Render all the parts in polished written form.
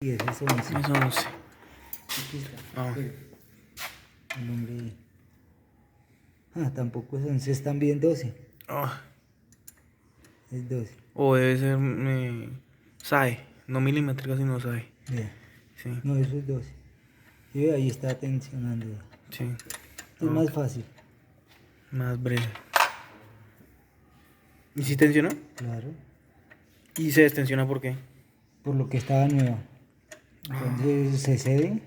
Y ese es 11. Es 11. Aquí está. Ah. El nombre. Tampoco es 11, están bien 12. Ah. Es 12. O debe ser SAE, no milimétrica, sino SAE. Vea. Sí, No, eso es 12. Y ve, ahí está tensionando. sí. Esto es más fácil. Más breve. ¿Y si tensionó? Claro. ¿Y se destensiona por qué? Por lo que estaba nueva. Entonces se cede.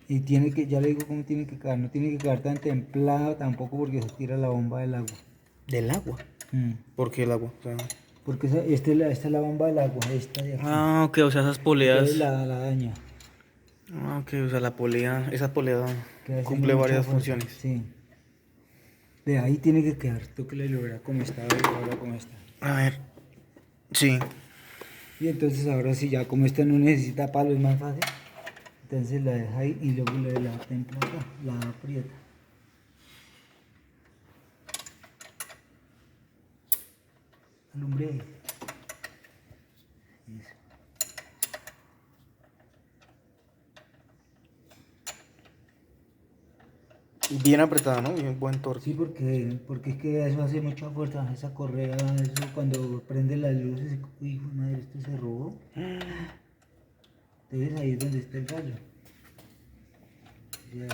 Y tiene que, ya le digo cómo tiene que quedar. No tiene que quedar tan templado tampoco porque se tira la bomba del agua. ¿Del agua? ¿Por qué el agua? O sea... Porque esta es la bomba del agua, esta de aquí. Ah, ok, o sea, esas poleas. Entonces la daña. Ah, ok, o sea, la polea, esa polea Queda haciendo cumple mucha varias fuerza. funciones. Sí. De ahí tiene que quedar. Tóquele y lo verá cómo está, ahora cómo está. A ver, sí. Y entonces ahora sí, ya como esta no necesita palo, es más fácil. Entonces la deja ahí y luego la templa acá, la aprieta. Alumbre ahí. Eso. Bien apretada, ¿no? Bien buen torque. Sí, porque es que eso hace mucha fuerza, esa correa, eso cuando prende las luces, uy, madre, esto se robó. Entonces ahí es donde está el gallo. Ya.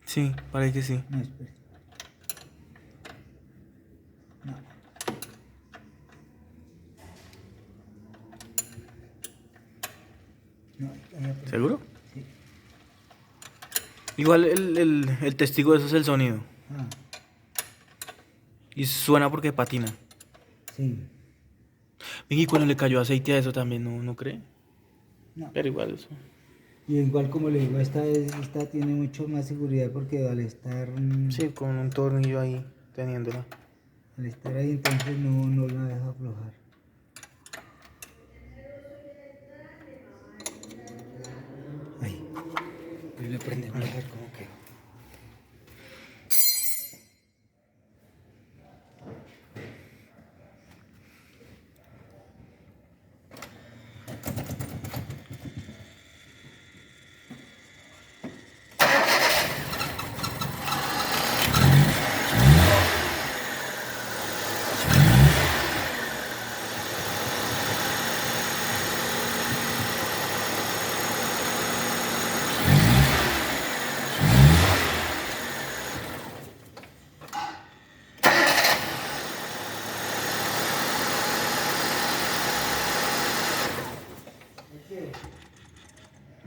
Sí, parece que sí. No, espera. No. No, ahí aprieta. ¿Seguro? Sí. Igual el testigo de eso es el sonido. Ah, Y suena porque patina. sí. Y cuando le cayó aceite a eso también, ¿no cree? No. Pero igual eso. Y igual como le digo, esta tiene mucho más seguridad porque Sí, con un tornillo ahí teniéndola. al estar ahí entonces no la deja aflojar. Ahí. Y le prendemos a ver cómo queda.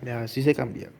Ya, sí se cambia.